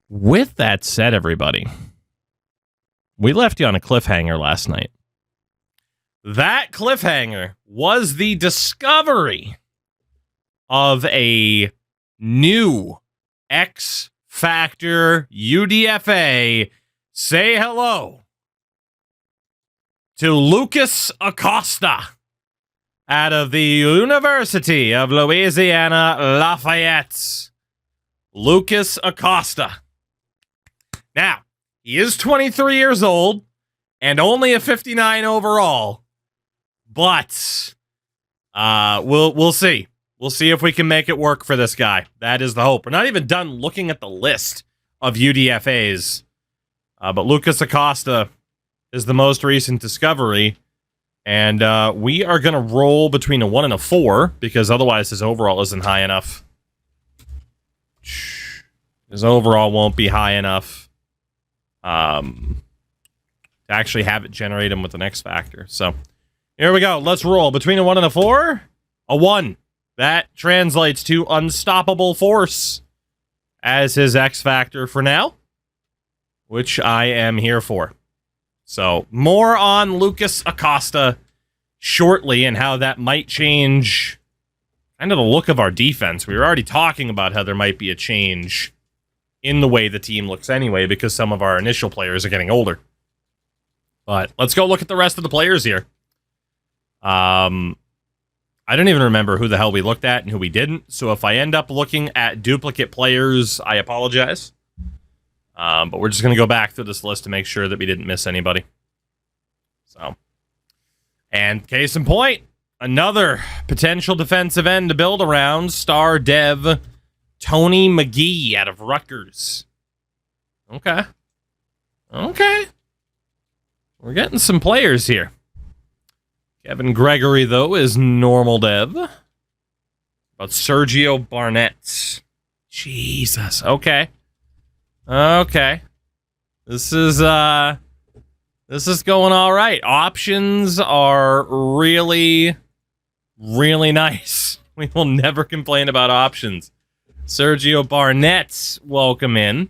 With that said, everybody, we left you on a cliffhanger last night. That cliffhanger was the discovery of a new X Factor UDFA. Say hello to Lucas Acosta out of the University of Louisiana Lafayette. Lucas Acosta. Now, he is 23 years old and only a 59 overall, but we'll see. We'll see if we can make it work for this guy. That is the hope. We're not even done looking at the list of UDFAs, but Lucas Acosta is the most recent discovery, and we are going to roll between a 1 and a 4 because otherwise his overall isn't high enough. His overall won't be high enough to actually have it generate him with an X Factor. So here we go. Let's roll. Between a 1 and a 4, a 1. That translates to Unstoppable Force as his X Factor for now, which I am here for. So more on Lucas Acosta shortly and how that might change kind of the look of our defense. We were already talking about how there might be a change in the way the team looks anyway, because some of our initial players are getting older. But let's go look at the rest of the players here. I don't even remember who the hell we looked at and who we didn't. So if I end up looking at duplicate players, I apologize. But we're just going to go back through this list to make sure that we didn't miss anybody. So, and case in point, another potential defensive end to build around, star dev Tony McGee out of Rutgers. Okay. We're getting some players here. Kevin Gregory, though, is normal dev. But Sergio Barnett. Jesus. Okay. This is going all right. Options are really, really nice. We will never complain about options. Sergio Barnett, welcome in.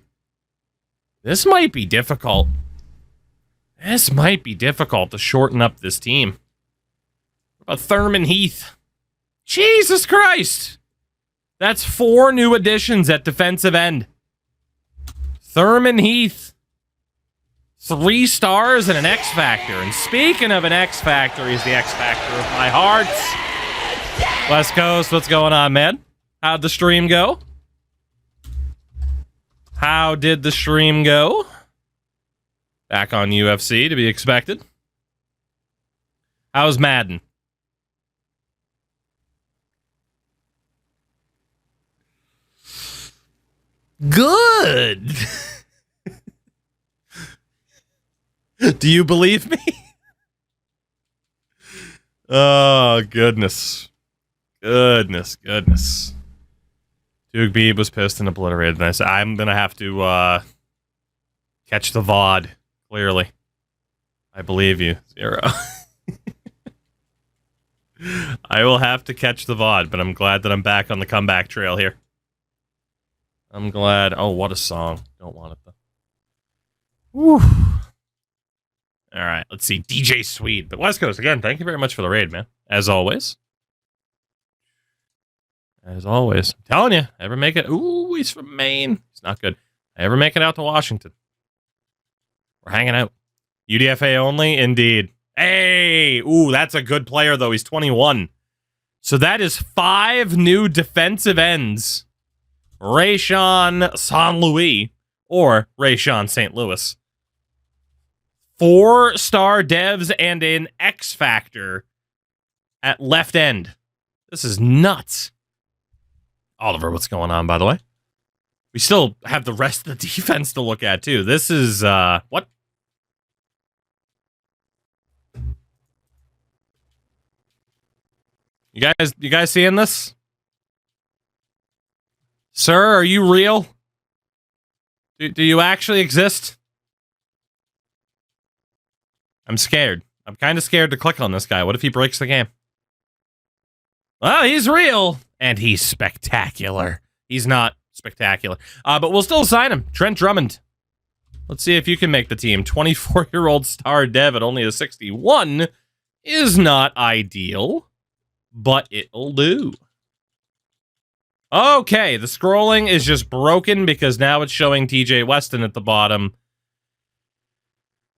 This might be difficult. To shorten up this team. What about Thurman Heath? Jesus Christ! That's 4 new additions at defensive end. Thurman Heath. 3 stars and an X Factor. And speaking of an X Factor, he's the X Factor of my heart. West Coast, what's going on, man? How'd the stream go? How did the stream go? Back on UFC, to be expected. How's Madden? Good. Do you believe me? Oh, goodness. Goodness. Duke Beeb was pissed and obliterated. And I said, I'm going to have to catch the VOD, clearly. I believe you. 0. I will have to catch the VOD, but I'm glad that I'm back on the comeback trail here. I'm glad. Oh, what a song. Don't want it, though. Woo. All right, let's see. DJ Swede. But West Coast, again, thank you very much for the raid, man. As always. I'm telling you, ever make it... Ooh, he's from Maine. It's not good. Ever make it out to Washington? We're hanging out. UDFA only? Indeed. Hey! Ooh, that's a good player, though. He's 21. So that is 5 new defensive ends. Rayshawn San Louis or Rayshawn St. Louis. 4-star devs and an X Factor at left end. This is nuts. Oliver, what's going on, by the way? We still have the rest of the defense to look at, too. This is, what? You guys seeing this? Sir, are you real? Do you actually exist? I'm scared. I'm kind of scared to click on this guy. What if he breaks the game? Well, he's real. And he's spectacular. He's not spectacular. But we'll still sign him. Trent Drummond. Let's see if you can make the team. 24-year-old star dev at only a 61 is not ideal, but it'll do. Okay, the scrolling is just broken because now it's showing TJ Weston at the bottom.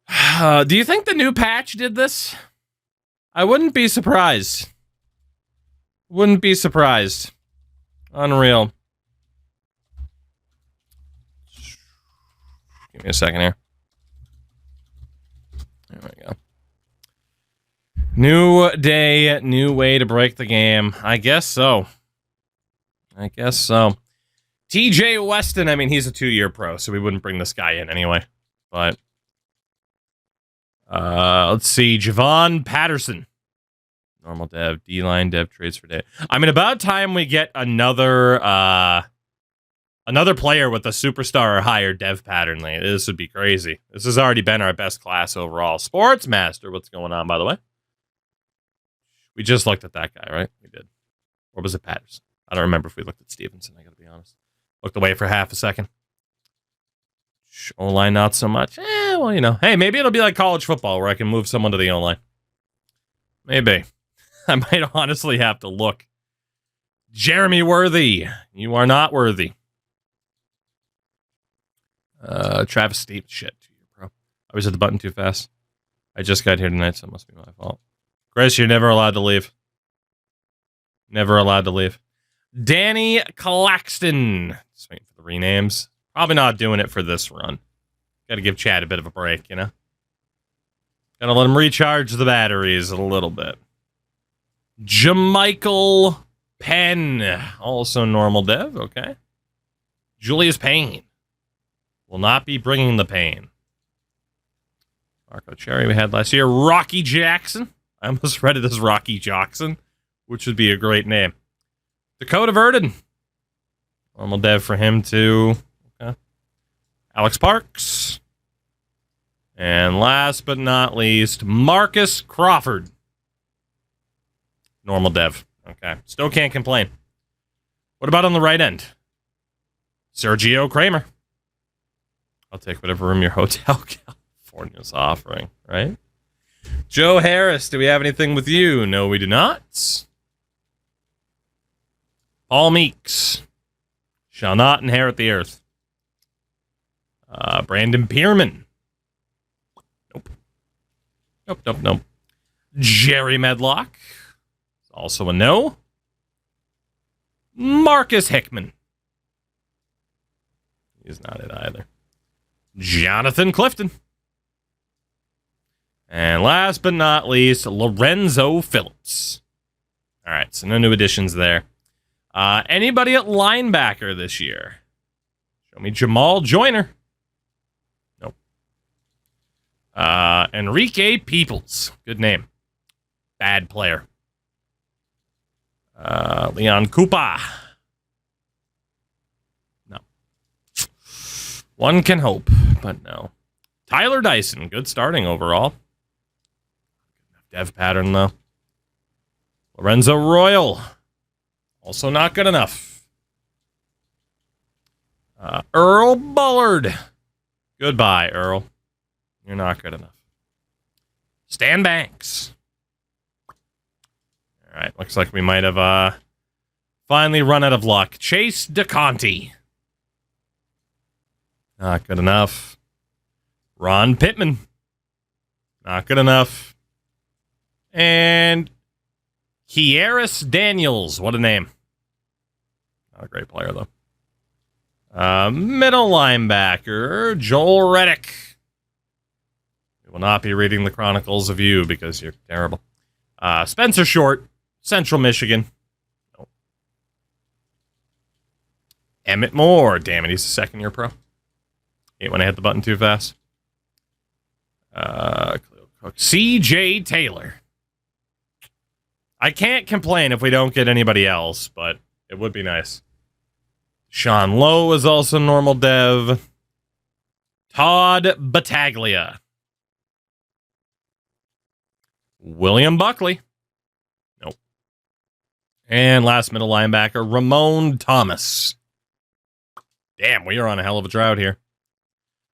Do you think the new patch did this? I wouldn't be surprised. Wouldn't be surprised. Unreal. Give me a second here. There we go. New day, new way to break the game. I guess so. TJ Weston, I mean, he's a 2-year pro, so we wouldn't bring this guy in anyway. But let's see. Javon Patterson. Normal dev, D-line dev, trades for day. I mean, about time we get another player with a superstar or higher dev pattern. Like, this would be crazy. This has already been our best class overall. Sportsmaster, what's going on, by the way? We just looked at that guy, right? We did. Or was it Patterson? I don't remember if we looked at Stevenson, I gotta be honest. Looked away for half a second. O-line, not so much. Well, you know. Hey, maybe it'll be like college football where I can move someone to the O-line. Maybe. I might honestly have to look. Jeremy Worthy. You are not worthy. Travis Steve. Shit, bro. I was at the button too fast. I just got here tonight, so it must be my fault. Chris, you're never allowed to leave. Never allowed to leave. Danny Claxton. Just waiting for the renames. Probably not doing it for this run. Gotta give Chad a bit of a break, you know? Gotta let him recharge the batteries a little bit. Jamichael Penn. Also normal dev, okay. Julius Payne. Will not be bringing the pain. Marco Cherry we had last year. Rocky Jackson. I almost read it as Rocky Jackson, which would be a great name. Dakota Verdon. Normal dev for him too. Okay. Alex Parks. And last but not least, Marcus Crawford. Normal dev. Okay. Still can't complain. What about on the right end? Sergio Kramer. I'll take whatever room your Hotel California's offering, right? Joe Harris, do we have anything with you? No, we do not. Paul Meeks. Shall not inherit the earth. Brandon Pierman. Nope. Jerry Medlock. Also a no. Marcus Hickman. He's not it either. Jonathan Clifton. And last but not least, Lorenzo Phillips. All right, so no new additions there. Anybody at linebacker this year? Show me Jamal Joyner. Nope. Enrique Peoples. Good name. Bad player. Leon Koopa. No. One can hope, but no. Tyler Dyson. Good starting overall. Dev pattern, though. Lorenzo Royal. Also not good enough. Earl Bullard. Goodbye, Earl. You're not good enough. Stan Banks. All right, looks like we might have finally run out of luck. Chase DeConti. Not good enough. Ron Pittman. Not good enough. And Kieris Daniels. What a name. Not a great player, though. Middle linebacker, Joel Reddick. We will not be reading the Chronicles of You because you're terrible. Spencer Short, Central Michigan. Nope. Emmett Moore. Damn it, he's a second-year pro. Hate when I hit the button too fast. C.J. Taylor. I can't complain if we don't get anybody else, but it would be nice. Sean Lowe is also normal dev. Todd Battaglia. William Buckley. Nope. And last middle linebacker, Ramon Thomas. Damn, we are on a hell of a drought here.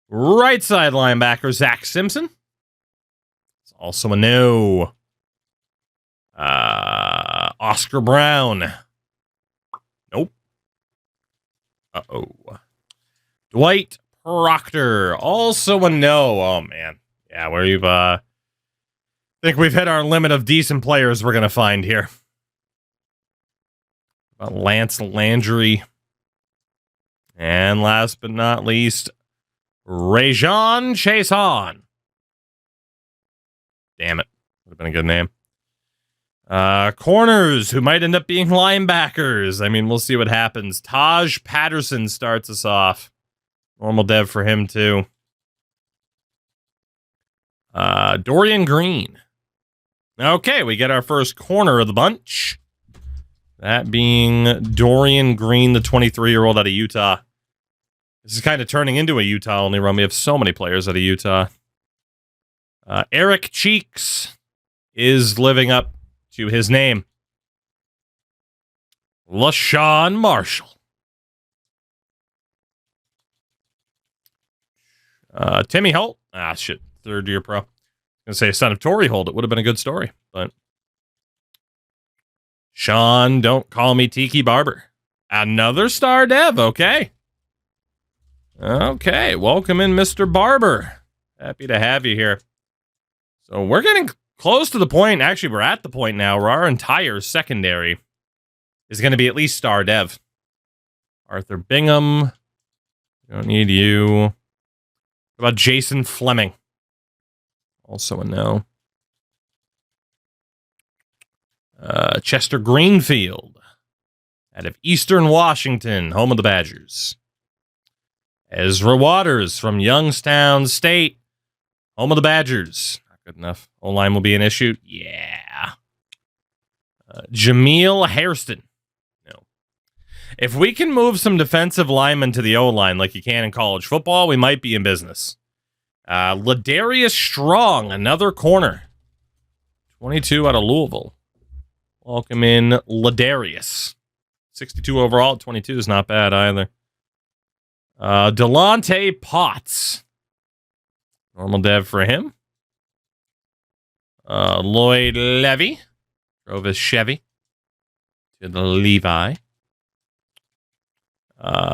Right side linebacker, Zach Simpson. It's also a no. Oscar Brown. Nope. Uh-oh. Dwight Proctor. Also a no. Oh, man. Yeah, we've, think we've hit our limit of decent players we're going to find here. Lance Landry. And last but not least, Rajon Chason. Damn it. Would have been a good name. Corners, who might end up being linebackers. I mean, we'll see what happens. Taj Patterson starts us off. Normal dev for him, too. Dorian Green. Okay, we get our first corner of the bunch. That being Dorian Green, the 23-year-old out of Utah. This is kind of turning into a Utah-only run. We have so many players out of Utah. Eric Cheeks is living up to his name. LaShawn Marshall. Timmy Holt. Ah, shit. Third-year pro. I was going to say son of Torrey Holt. It would have been a good story, but... Sean, don't call me Tiki Barber. Another star dev, okay. Okay, welcome in, Mr. Barber. Happy to have you here. So we're getting close to the point. Actually, we're at the point now where our entire secondary is going to be at least star dev. Arthur Bingham. Don't need you. What about Jason Fleming? Also a no. Chester Greenfield out of Eastern Washington, home of the Badgers. Ezra Waters from Youngstown State, home of the Badgers. Not good enough. O-line will be an issue. Yeah. Jameel Hairston. No. If we can move some defensive linemen to the O-line like you can in college football, we might be in business. Ladarius Strong, another corner. 22 out of Louisville. Welcome in Ladarius. 62 overall, 22 is not bad either. Delonte Potts. Normal dev for him. Lloyd Levy. Drove his Chevy to the Levi.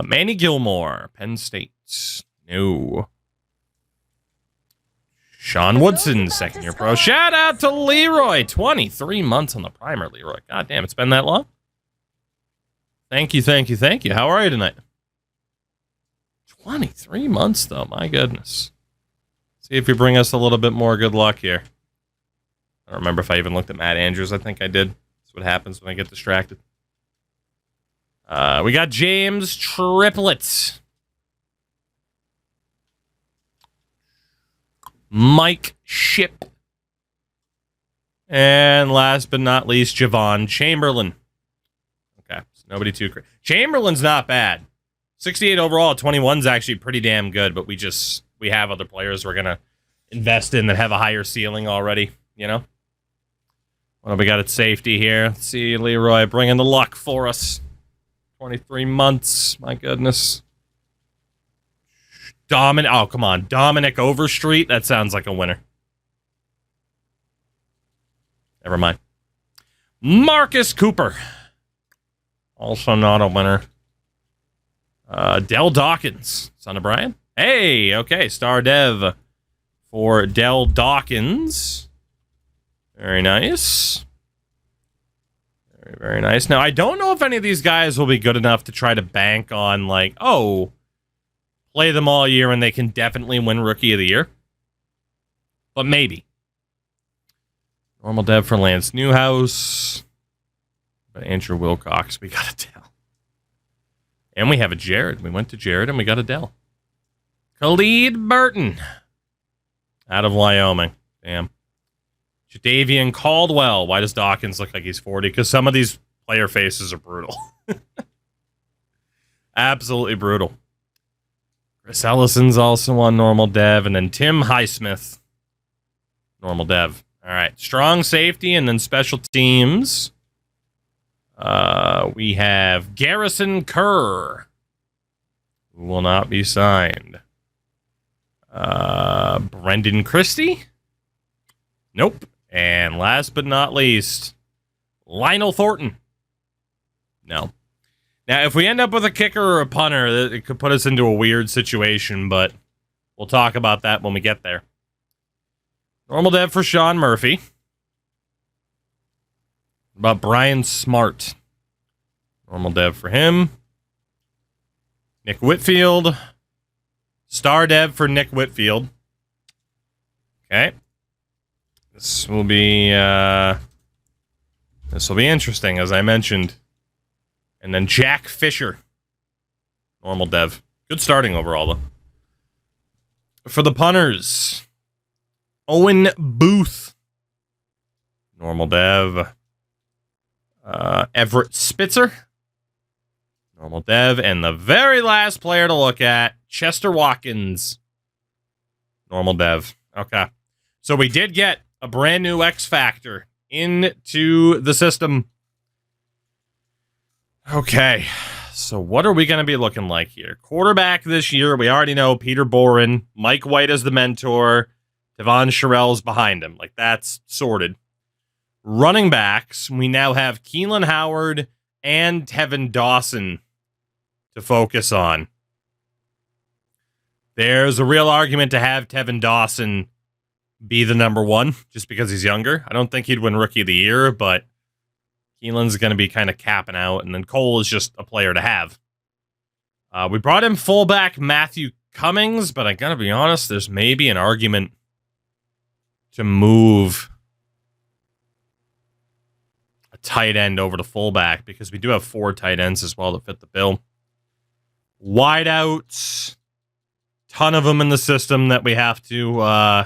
Manny Gilmore, Penn State. No. Sean Woodson, second-year pro. Shout out to Leroy. 23 months on the primer, Leroy. God damn, it's been that long? Thank you, thank you, thank you. How are you tonight? 23 months, though. My goodness. See if you bring us a little bit more good luck here. I don't remember if I even looked at Matt Andrews. I think I did. That's what happens when I get distracted. We got James Triplett. Mike Ship. And last but not least, Javon Chamberlain. Okay, so nobody too crazy. Chamberlain's not bad. 68 overall, 21's actually pretty damn good, but we have other players we're going to invest in that have a higher ceiling already, you know? What do we got at safety here? Let's see, Leroy bringing the luck for us. 23 months, my goodness. Oh, come on. Dominic Overstreet? That sounds like a winner. Never mind. Marcus Cooper. Also not a winner. Dell Dawkins. Son of Brian. Hey, okay. Star dev for Dell Dawkins. Very nice. Very, very nice. Now, I don't know if any of these guys will be good enough to try to bank on, like, oh... play them all year and they can definitely win Rookie of the Year. But maybe. Normal dev for Lance Newhouse. But Andrew Wilcox, we got a Dell. And we have a Jared. We went to Jared and we got a Dell. Khalid Burton. Out of Wyoming. Damn. Jadavian Caldwell. Why does Dawkins look like he's 40? Because some of these player faces are brutal. Absolutely brutal. Chris Ellison's also on normal dev, and then Tim Highsmith, normal dev. All right, strong safety, and then special teams. We have Garrison Kerr. who will not be signed. Brendan Christie? Nope. And last but not least, Lionel Thornton. No. Now, if we end up with a kicker or a punter, it could put us into a weird situation, but we'll talk about that when we get there. Normal dev for Sean Murphy. What about Brian Smart? Normal dev for him. Nick Whitfield. Star dev for Nick Whitfield. Okay. This will be interesting, as I mentioned. And then Jack Fisher. Normal dev. Good starting overall, though. For the punters, Owen Booth. Normal dev. Everett Spitzer. Normal dev. And the very last player to look at, Chester Watkins. Normal dev. Okay. So we did get a brand new X Factor into the system. Okay. So what are we going to be looking like here? Quarterback this year, we already know Peter Boren, Mike White as the mentor, Devon Sherrill's behind him. Like, that's sorted. Running backs, we now have Keelan Howard and Tevin Dawson to focus on. There's a real argument to have Tevin Dawson be the number one, just because he's younger. I don't think he'd win Rookie of the Year, but Keelan's going to be kind of capping out, and then Cole is just a player to have. We brought in fullback Matthew Cummings, but I got to be honest, there's maybe an argument to move a tight end over to fullback, because we do have 4 tight ends as well that fit the bill. Wideouts, ton of them in the system that we have to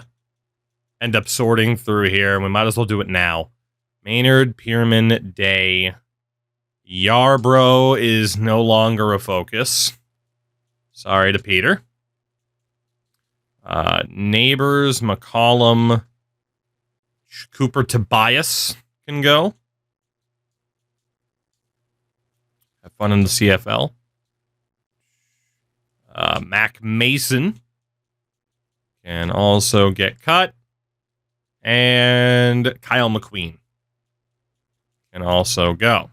end up sorting through here, and we might as well do it now. Maynard, Pierman, Day. Yarbrough is no longer a focus. Sorry to Peter. Neighbors, McCollum, Cooper Tobias can go. Have fun in the CFL. Mac Mason can also get cut. And Kyle McQueen can also go.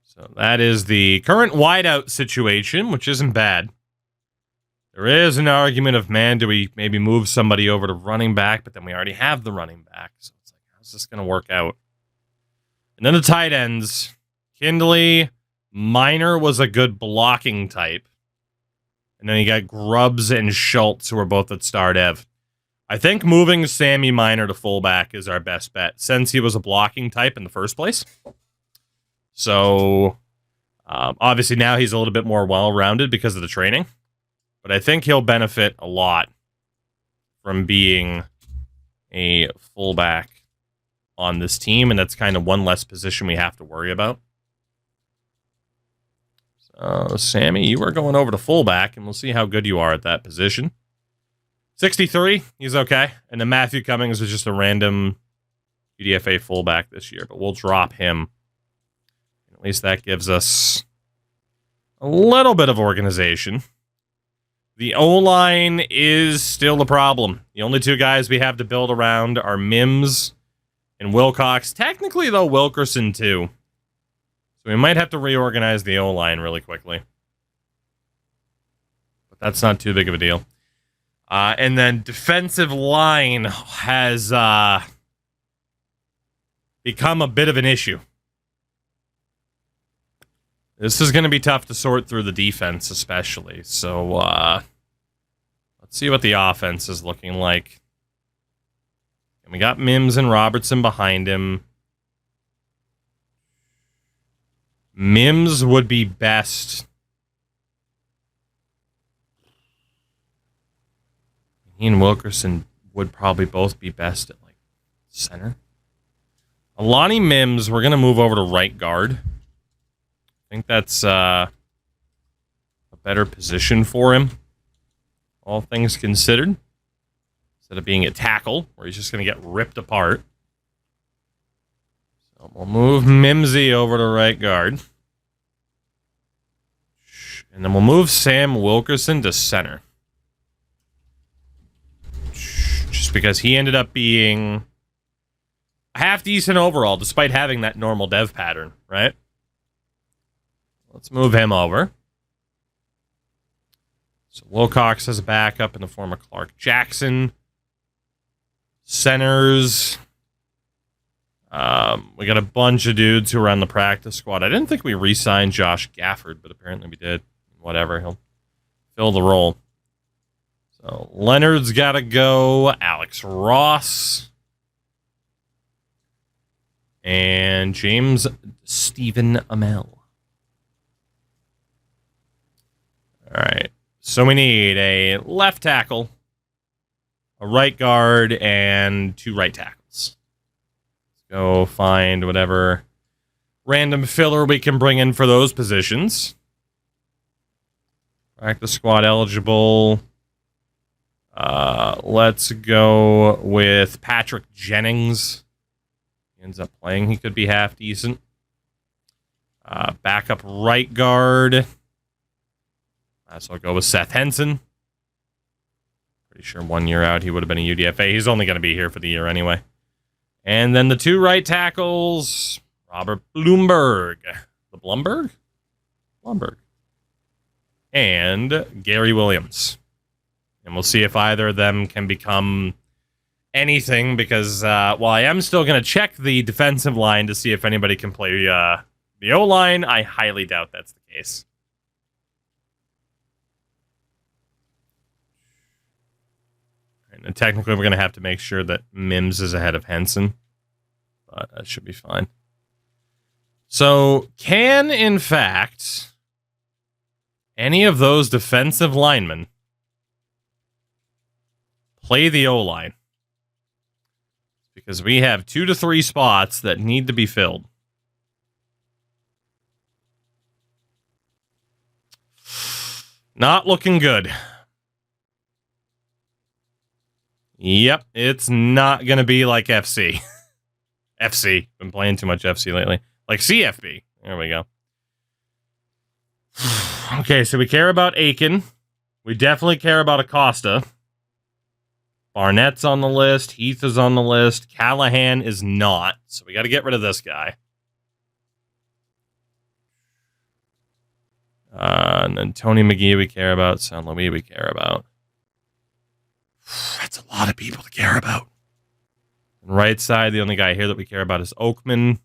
So that is the current wideout situation, which isn't bad. There is an argument of, man, do we maybe move somebody over to running back, but then we already have the running back. So it's like, how's this going to work out? And then the tight ends. Kindley, Minor was a good blocking type. And then you got Grubbs and Schultz, who are both at star dev. I think moving Sammy Minor to fullback is our best bet, since he was a blocking type in the first place. So, obviously now he's a little bit more well-rounded because of the training. But I think he'll benefit a lot from being a fullback on this team, and that's kind of one less position we have to worry about. So, Sammy, you are going over to fullback, and we'll see how good you are at that position. 63, he's okay. And then Matthew Cummings was just a random UDFA fullback this year, but we'll drop him. At least that gives us a little bit of organization. The O-line is still the problem. The only 2 guys we have to build around are Mims and Wilcox. Technically, though, Wilkerson, too. So we might have to reorganize the O-line really quickly. But that's not too big of a deal. And then defensive line has become a bit of an issue. This is going to be tough to sort through the defense, especially. So let's see what the offense is looking like. And we got Mims and Robertson behind him. Mims would be best. He and Wilkerson would probably both be best at, like, center. Alani Mims, we're going to move over to right guard. I think that's a better position for him, all things considered. Instead of being a tackle, where he's just going to get ripped apart. So we'll move Mimsy over to right guard. And then we'll move Sam Wilkerson to center. Just because he ended up being half decent overall, despite having that normal dev pattern, right? Let's move him over. So Wilcox has a backup in the form of Clark Jackson. Centers. We got a bunch of dudes who are on the practice squad. I didn't think we re-signed Josh Gafford, but apparently we did. Whatever, he'll fill the role. So Leonard's got to go. Alex Ross. And James Stephen Amell. All right. So we need a left tackle, a right guard, and 2 right tackles. Let's go find whatever random filler we can bring in for those positions. Practice squad eligible. Let's go with Patrick Jennings. He ends up playing. He could be half decent. Backup right guard. So I'll go with Seth Henson. Pretty sure 1 year out he would have been a UDFA. He's only going to be here for the year anyway. And then the 2 right tackles. Robert Blumberg. The Blumberg? Blumberg. And Gary Williams. And we'll see if either of them can become anything, because while I am still going to check the defensive line to see if anybody can play the O-line, I highly doubt that's the case. And technically we're going to have to make sure that Mims is ahead of Henson, but that should be fine. So can, in fact, any of those defensive linemen play the O-line? Because we have 2 to 3 spots that need to be filled. Not looking good. Yep, it's not going to be like FC. FC. Been playing too much FC lately. Like CFB. There we go. Okay, so we care about Aiken. We definitely care about Acosta. Barnett's on the list. Heath is on the list. Callahan is not. So we got to get rid of this guy. And then Tony McGee we care about. San Luis we care about. That's a lot of people to care about. On the right side, the only guy here that we care about is Oakman.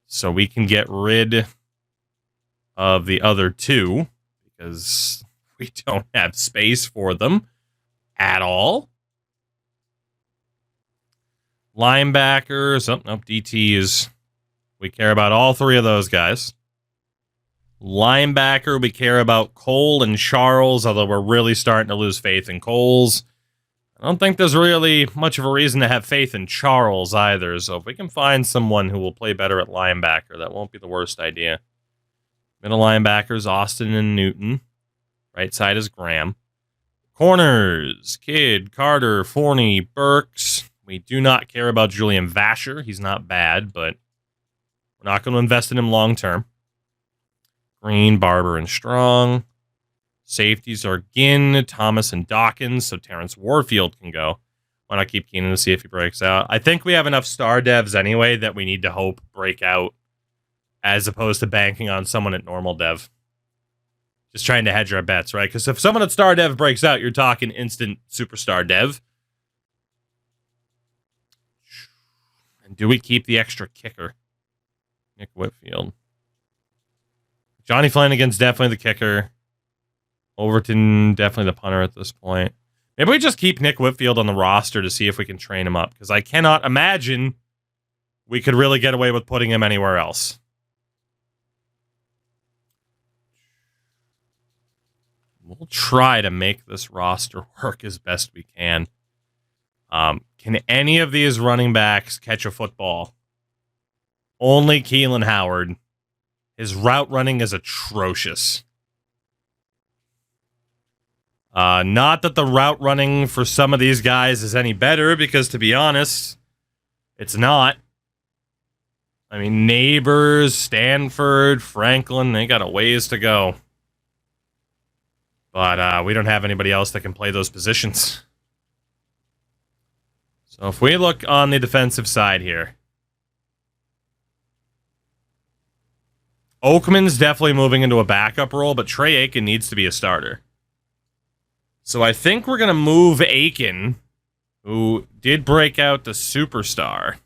So we can get rid of the other 2 because we don't have space for them at all. Linebackers. Oh, nope, DTs. We care about all 3 of those guys. Linebacker, we care about Cole and Charles, although we're really starting to lose faith in Coles. I don't think there's really much of a reason to have faith in Charles either, so if we can find someone who will play better at linebacker, that won't be the worst idea. Middle linebackers, Austin and Newton. Right side is Graham. Corners, Kidd, Carter, Forney, Burks. We do not care about Julian Vasher. He's not bad, but we're not going to invest in him long term. Green, Barber, and Strong. Safeties are Ginn, Thomas, and Dawkins, so Terrence Warfield can go. Why not keep Keenan to see if he breaks out? I think we have enough star devs anyway that we need to hope break out, as opposed to banking on someone at normal dev. Just trying to hedge our bets, right? Because if someone at star dev breaks out, you're talking instant superstar dev. And do we keep the extra kicker? Nick Whitfield. Johnny Flanagan's definitely the kicker. Overton, definitely the punter at this point. Maybe we just keep Nick Whitfield on the roster to see if we can train him up, because I cannot imagine we could really get away with putting him anywhere else. We'll try to make this roster work as best we can. Can any of these running backs catch a football? Only Keelan Howard. His route running is atrocious. Not that the route running for some of these guys is any better, because to be honest, it's not. I mean, Neighbors, Stanford, Franklin, they got a ways to go. But we don't have anybody else that can play those positions. So if we look on the defensive side here, Oakman's definitely moving into a backup role, but Trey Aiken needs to be a starter. So I think we're going to move Aiken, who did break out the superstar.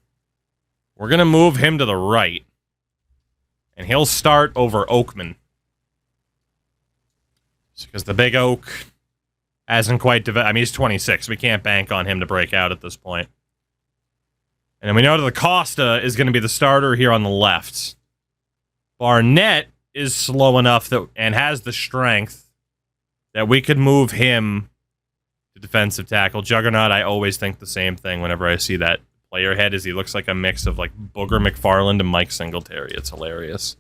We're going to move him to the right. And he'll start over Oakman. Because the big Oak hasn't quite developed. I mean, he's 26. We can't bank on him to break out at this point. And then we know that the Costa is going to be the starter here on the left. Barnett is slow enough that and has the strength that we could move him to defensive tackle. Juggernaut, I always think the same thing whenever I see that player head, is he looks like a mix of like Booger McFarland and Mike Singletary. It's hilarious.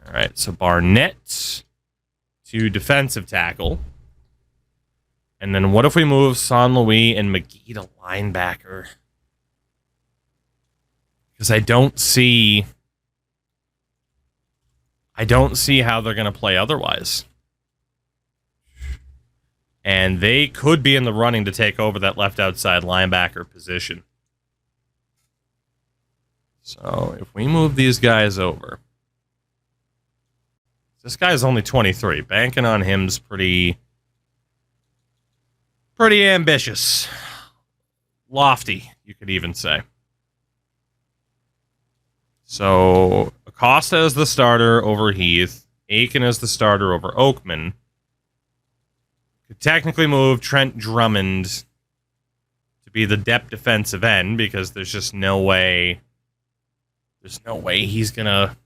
All right, so Barnett to defensive tackle. And then what if we move San Luis and McGee to linebacker? Because I don't see how they're going to play otherwise. And they could be in the running to take over that left outside linebacker position. So if we move these guys over. This guy's only 23. Banking on him's pretty ambitious. Lofty, you could even say. So Acosta is the starter over Heath. Aiken is the starter over Oakman. Could technically move Trent Drummond to be the depth defensive end because there's just no way. There's no way he's gonna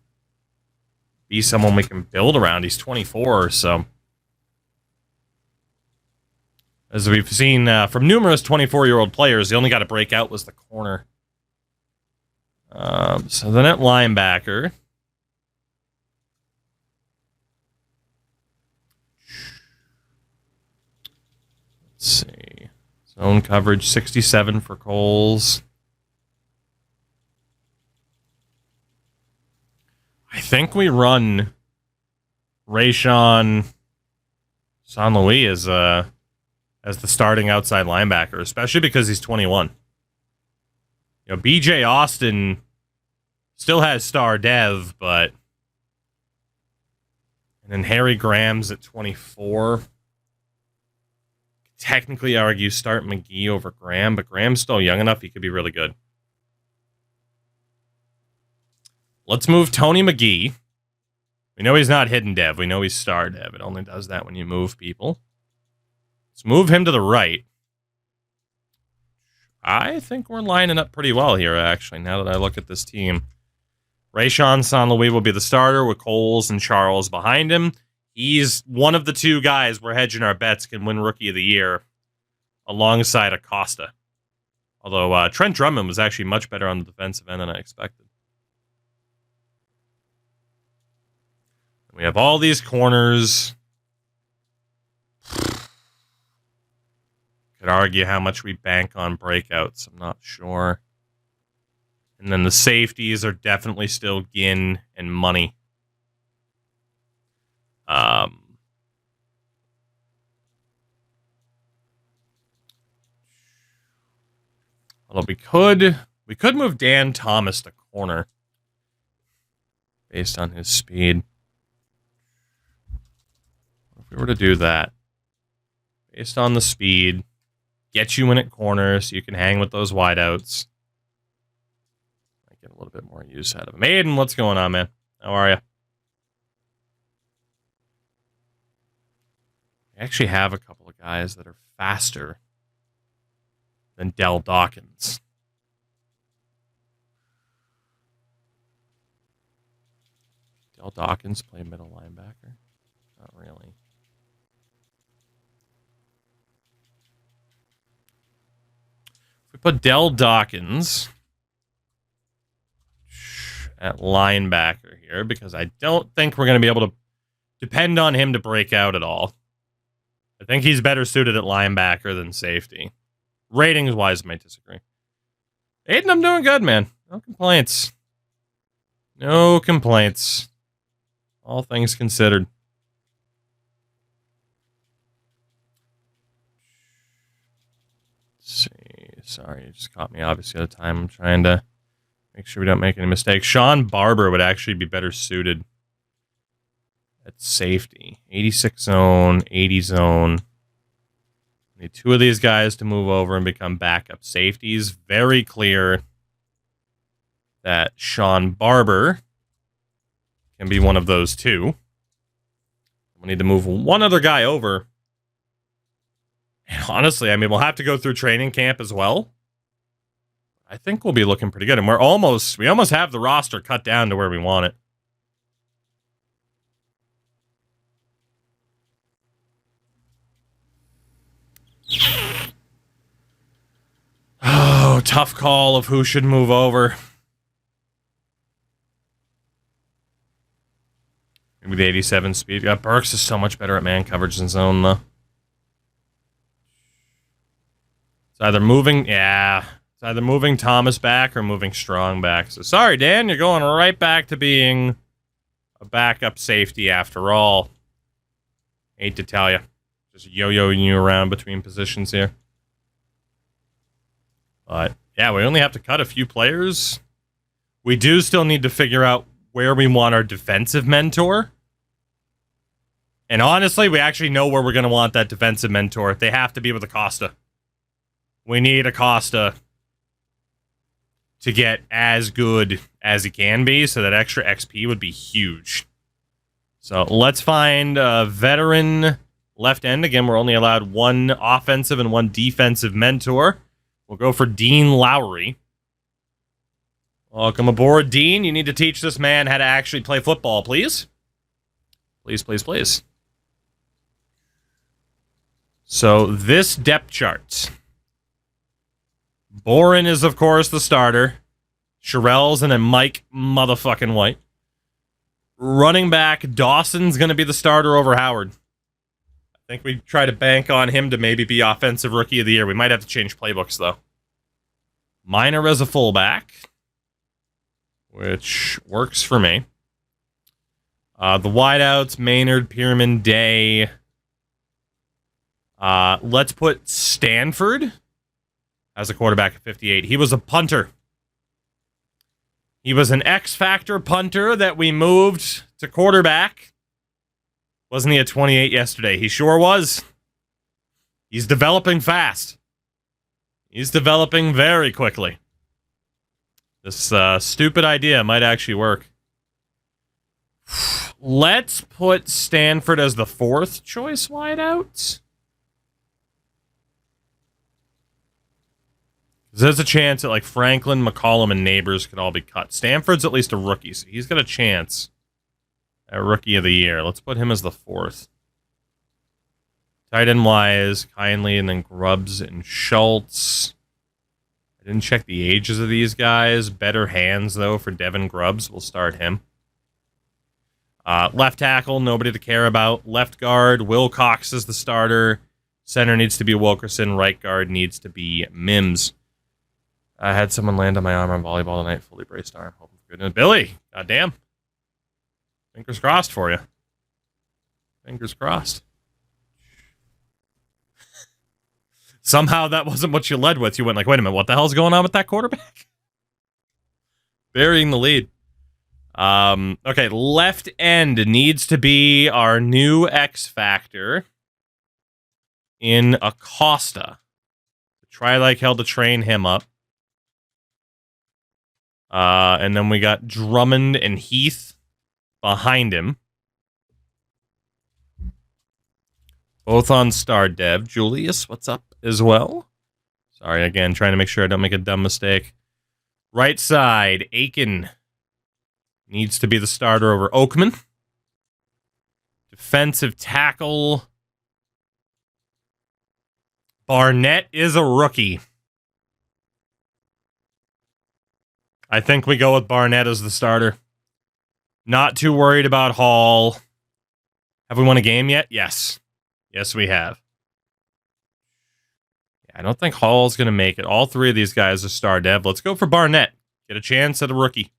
be someone we can build around. He's 24, so as we've seen from numerous 24-year-old players, the only guy to break out was the corner. So then at linebacker, let's see, zone coverage 67 for Coles. I think we run Rayshawn San Luis as the starting outside linebacker, especially because he's 21. You know, BJ Austin still has star dev, but and then Harry Graham's at 24. Technically argue start McGee over Graham, but Graham's still young enough he could be really good. Let's move Tony McGee. We know he's not hidden dev. We know he's star dev. It only does that when you move people. Let's move him to the right. I think we're lining up pretty well here, actually, now that I look at this team. Rayshawn San Luis will be the starter with Coles and Charles behind him. He's one of the two guys we're hedging our bets can win Rookie of the Year alongside Acosta. Although Trent Drummond was actually much better on the defensive end than I expected. We have all these corners. Could argue how much we bank on breakouts. I'm not sure. And then the safeties are definitely still Ginn and Money. Although we could move Dan Thomas to corner based on his speed. If we were to do that, based on the speed, get you in at corner so you can hang with those wideouts. Might get a little bit more use out of him. Aiden, what's going on, man? How are you? I actually have a couple of guys that are faster than Dell Dawkins. Dell Dawkins play middle linebacker? Not really. If we put Dell Dawkins at linebacker here, because I don't think we're going to be able to depend on him to break out at all. I think he's better suited at linebacker than safety. Ratings-wise, I might disagree. Aiden, I'm doing good, man. No complaints. No complaints. All things considered. Sorry, you just caught me obviously at the time. I'm trying to make sure we don't make any mistakes. Sean Barber would actually be better suited at safety. 86 zone, 80 zone. Need two of these guys to move over and become backup safeties. Very clear that Sean Barber can be one of those two. We need to move one other guy over. And honestly, I mean, we'll have to go through training camp as well. I think we'll be looking pretty good. And we almost have the roster cut down to where we want it. Oh, tough call of who should move over. Maybe the 87 speed. Yeah, Burks is so much better at man coverage than zone, though. It's either moving, it's either moving Thomas back or moving Strong back. So sorry, Dan, you're going right back to being a backup safety after all. Hate to tell you. Just yo-yoing you around between positions here. But, yeah, we only have to cut a few players. We do still need to figure out where we want our defensive mentor. And honestly, we actually know where we're going to want that defensive mentor. They have to be with Acosta. We need Acosta to get as good as he can be, so that extra XP would be huge. So let's find a veteran left end. Again, we're only allowed one offensive and one defensive mentor. We'll go for Dean Lowry. Welcome aboard, Dean. You need to teach this man how to actually play football, please. Please, please, please. So, this depth chart. Boren is, of course, the starter. Sherrell's and then Mike motherfucking White. Running back, Dawson's going to be the starter over Howard. I think we try to bank on him to maybe be Offensive Rookie of the Year. We might have to change playbooks, though. Minor as a fullback, which works for me. The wideouts, Maynard, Pierman, Day. Let's put Stanford as a quarterback at 58. He was a punter. He was an X-Factor punter that we moved to quarterback. Wasn't he at 28 yesterday? He sure was. He's developing fast. He's developing very quickly. This stupid idea might actually work. Let's put Stanford as the fourth choice wideout. There's a chance that like Franklin, McCollum, and Neighbors could all be cut. Stanford's at least a rookie, so he's got a chance at Rookie of the Year. Let's put him as the fourth. Tight end wise, Kindly, and then Grubbs and Schultz. I didn't check the ages of these guys. Better hands, though, for Devin Grubbs. We'll start him. Left tackle, nobody to care about. Left guard, Wilcox is the starter. Center needs to be Wilkerson. Right guard needs to be Mims. I had someone land on my arm on volleyball tonight. Fully braced arm. Hoping for goodness. Billy, goddamn. Fingers crossed for you. Fingers crossed. Somehow that wasn't what you led with. You went like, wait a minute, what the hell's going on with that quarterback? Burying the lead. Okay, left end needs to be our new X Factor in Acosta. Try like hell to train him up. And then we got Drummond and Heath behind him. Both on Star Dev. Julius, what's up as well? Sorry, again, trying to make sure I don't make a dumb mistake. Right side, Aiken needs to be the starter over Oakman. Defensive tackle. Barnett is a rookie. I think we go with Barnett as the starter. Not too worried about Hall. Have we won a game yet? Yes. Yes, we have. I don't think Hall's going to make it. All three of these guys are star dev. Let's go for Barnett. Get a chance at a rookie.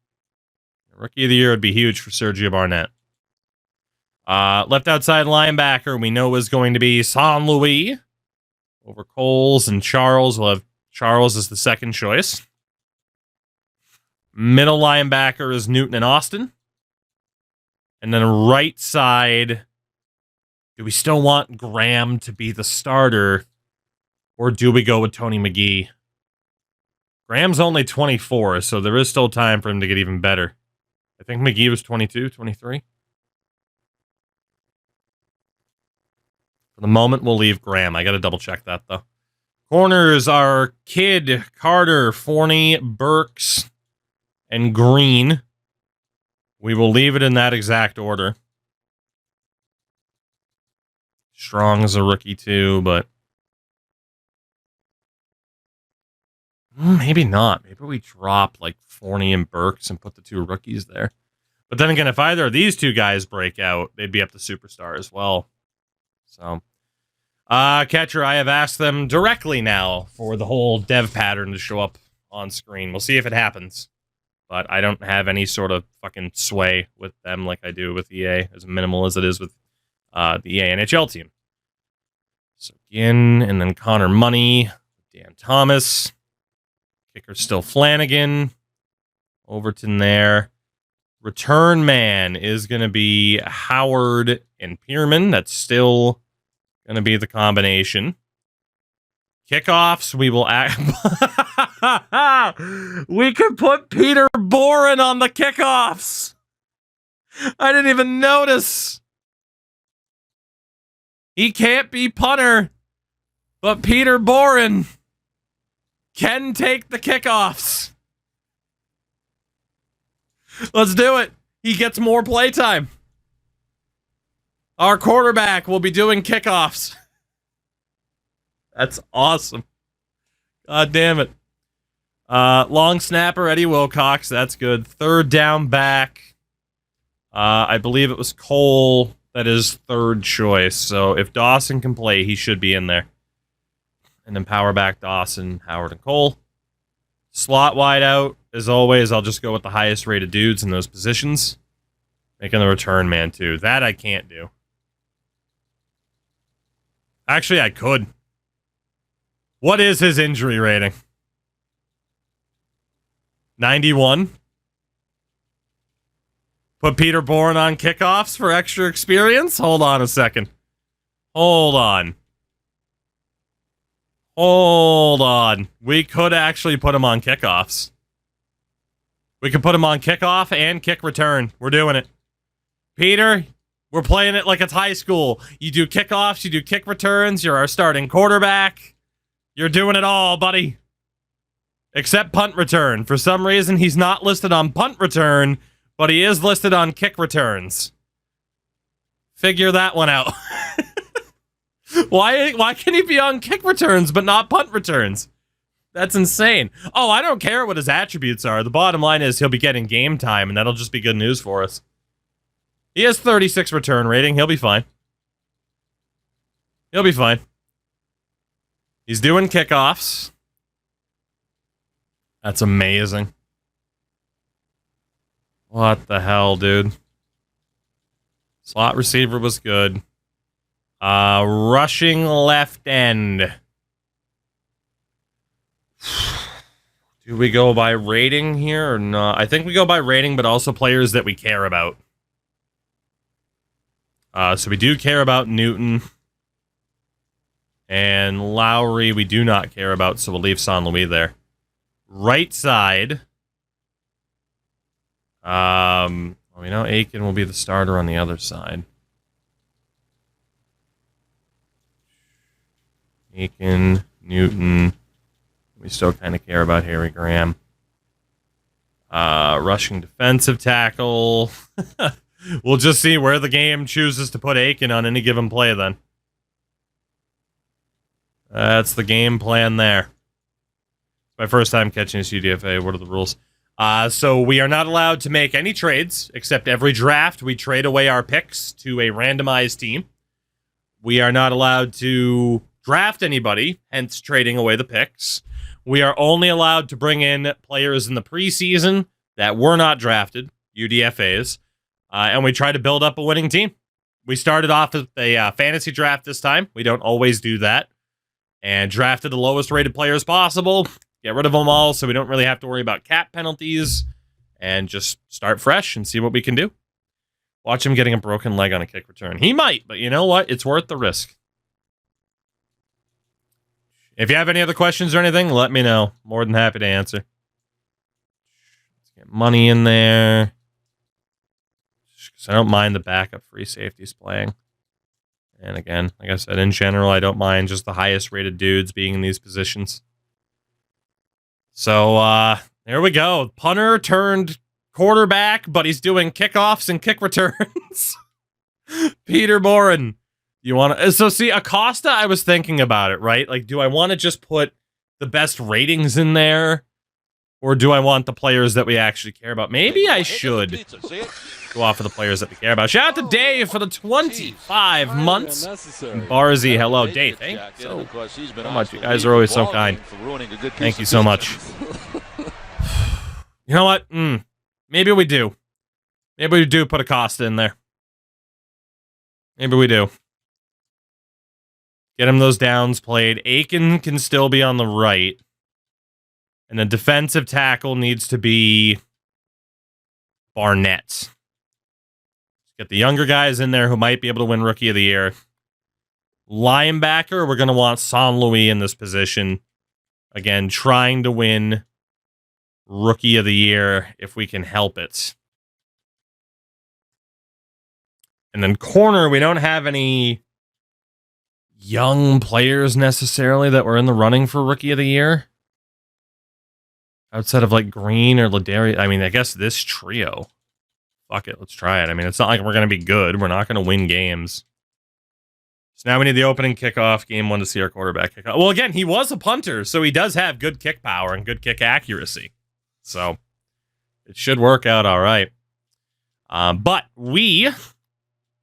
A rookie of the year would be huge for Sergio Barnett. Left outside linebacker we know is going to be San Luis. Over Coles and Charles. We'll have Charles is the second choice. Middle linebacker is Newton and Austin. And then right side, do we still want Graham to be the starter? Or do we go with Tony McGee? Graham's only 24, so there is still time for him to get even better. I think McGee was 22, 23. For the moment, we'll leave Graham. I got to double check that, though. Corners are Kidd, Carter, Forney, Burks, and Green. We will leave it in that exact order. Strong is a rookie, too, but maybe not. Maybe we drop like Forney and Burks and put the two rookies there. But then again, if either of these two guys break out, they'd be up to superstar as well. So, catcher, I have asked them directly now for the whole dev pattern to show up on screen. We'll see if it happens. But I don't have any sort of fucking sway with them like I do with EA, as minimal as it is with the EA NHL team. So Ginn, and then Connor Money, Dan Thomas. Kicker still Flanagan. Overton there. Return man is going to be Howard and Pierman. That's still going to be the combination. Kickoffs, we will act. We could put Peter Boren on the kickoffs. I didn't even notice. He can't be punter, but Peter Boren can take the kickoffs. Let's do it. He gets more playtime. Our quarterback will be doing kickoffs. That's awesome. God damn it. Long snapper, Eddie Wilcox. That's good. Third down back. I believe it was Cole that is third choice. So if Dawson can play, he should be in there. And then power back Dawson, Howard, and Cole. Slot wide out. As always, I'll just go with the highest rated dudes in those positions. Making the return man, too. That I can't do. Actually, I could. What is his injury rating? 91. Put Peter Bourne on kickoffs for extra experience? Hold on a second. Hold on. We could actually put him on kickoffs. We could put him on kickoff and kick return. We're doing it. Peter, we're playing it like it's high school. You do kickoffs, you do kick returns, you're our starting quarterback. You're doing it all, buddy. Except punt return. For some reason, he's not listed on punt return, but he is listed on kick returns. Figure that one out. Why can he be on kick returns but not punt returns? That's insane. Oh, I don't care what his attributes are. The bottom line is he'll be getting game time, and that'll just be good news for us. He has 36 return rating. He'll be fine. He'll be fine. He's doing kickoffs. That's amazing. What the hell, dude? Slot receiver was good. Rushing left end. Do we go by rating here or not? I think we go by rating, but also players that we care about. So we do care about Newton. And Lowry, we do not care about, so we'll leave San Luis there. Right side. Well, we know Aiken will be the starter on the other side. Aiken, Newton. We still kind of care about Harry Graham. Rushing defensive tackle. We'll just see where the game chooses to put Aiken on any given play then. That's the game plan there. My first time catching this UDFA. What are the rules? So we are not allowed to make any trades, except every draft we trade away our picks to a randomized team. We are not allowed to draft anybody, hence trading away the picks. We are only allowed to bring in players in the preseason that were not drafted, UDFAs, and we try to build up a winning team. We started off with a fantasy draft this time. We don't always do that. and drafted the lowest rated players possible. Get rid of them all so we don't really have to worry about cap penalties, and just start fresh and see what we can do. Watch him getting a broken leg on a kick return. He might, but you know what? It's worth the risk. If you have any other questions or anything, let me know. More than happy to answer. Let's get money in there. Because I don't mind the backup free safeties playing. And again, like I said, in general, I don't mind just the highest rated dudes being in these positions. So, there we go. Punter turned quarterback, but he's doing kickoffs and kick returns. Peter Boren. You want to... So, see, Acosta, I was thinking about it, right? Like, do I want to just put the best ratings in there? Or do I want the players that we actually care about? Maybe I should go off of the players that we care about. Shout out to Dave for the 25 months. Barzy, hello. Dave, thank you so much. You guys are always so kind. Thank you so much. You know what? Maybe we do. Maybe we do put Acosta in there. Maybe we do. Get him those downs played. Aiken can still be on the right. And the defensive tackle needs to be Barnett. Get the younger guys in there who might be able to win Rookie of the Year. Linebacker, we're going to want San Luis in this position. Again, trying to win Rookie of the Year if we can help it. And then corner, we don't have any young players necessarily that were in the running for Rookie of the Year. Outside of like Green or Ladarius. I mean, I guess this trio. Fuck it, let's try it. I mean, it's not like we're going to be good. We're not going to win games. So now we need the opening kickoff, game one, to see our quarterback kick off. Well, again, he was a punter, so he does have good kick power and good kick accuracy. So it should work out all right. But we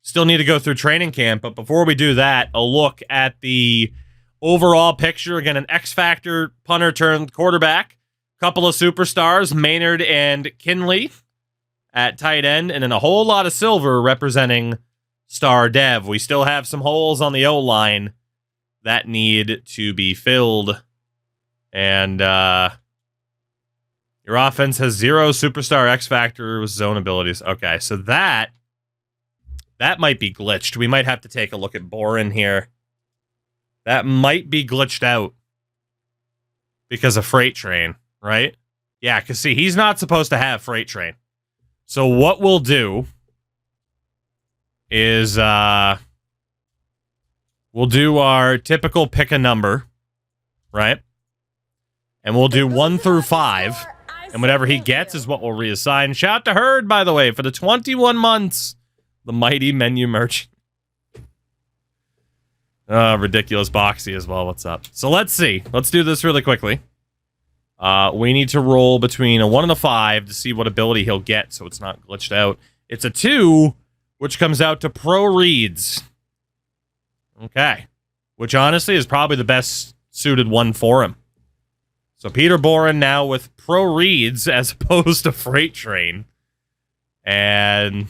still need to go through training camp. But before we do that, a look at the overall picture. Again, an X-Factor punter turned quarterback. Couple of superstars, Maynard and Kinley at tight end, and then a whole lot of silver representing star Dev. We still have some holes on the O-line that need to be filled. And your offense has 0 superstar X-Factor with zone abilities. Okay, so that might be glitched. We might have to take a look at Boren here. That might be glitched out because of Freight Train. Right? Yeah, because see, he's not supposed to have Freight Train. So what we'll do is we'll do our typical pick a number, right? And we'll do 1 through 5. And whatever he gets is what we'll reassign. Shout out to Herd, by the way, for the 21 months. The mighty menu merchant. Ridiculous Boxy as well. What's up? So let's see. Let's do this really quickly. We need to roll between a 1 and a 5 to see what ability he'll get so it's not glitched out. It's a 2, which comes out to Pro Reads. Okay. Which honestly is probably the best suited one for him. So Peter Boren now with Pro Reads as opposed to Freight Train. And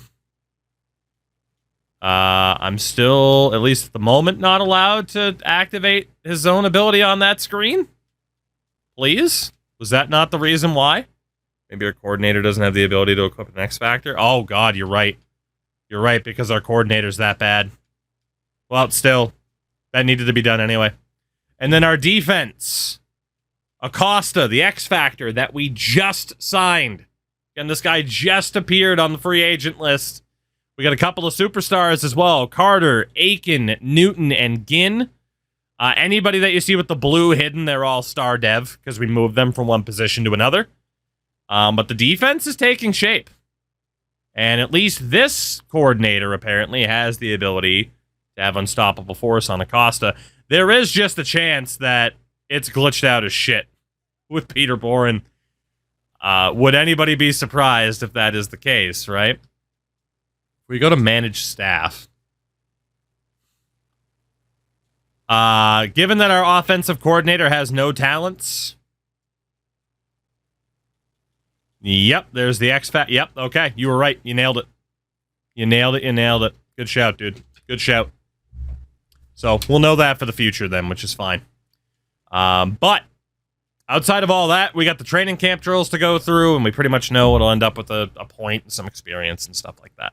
I'm still, at least at the moment, not allowed to activate his own ability on that screen. Please? Was that not the reason why? Maybe our coordinator doesn't have the ability to equip an X-Factor? Oh, God, you're right. You're right, because our coordinator's that bad. Well, still, that needed to be done anyway. And then our defense. Acosta, the X-Factor that we just signed. And this guy just appeared on the free agent list. We got a couple of superstars as well. Carter, Aiken, Newton, and Ginn. Anybody that you see with the blue hidden, they're all star dev because we moved them from one position to another. But the defense is taking shape. And at least this coordinator apparently has the ability to have unstoppable force on Acosta. There is just a chance that it's glitched out as shit with Peter Boren. Would anybody be surprised if that is the case, right? We go to manage staff. Given that our offensive coordinator has no talents. Yep, there's the X-Factor. Yep, okay, you were right. You nailed it. You nailed it. Good shout, dude. Good shout. So, we'll know that for the future then, which is fine. But outside of all that, we got the training camp drills to go through, and we pretty much know it'll end up with a point and some experience and stuff like that.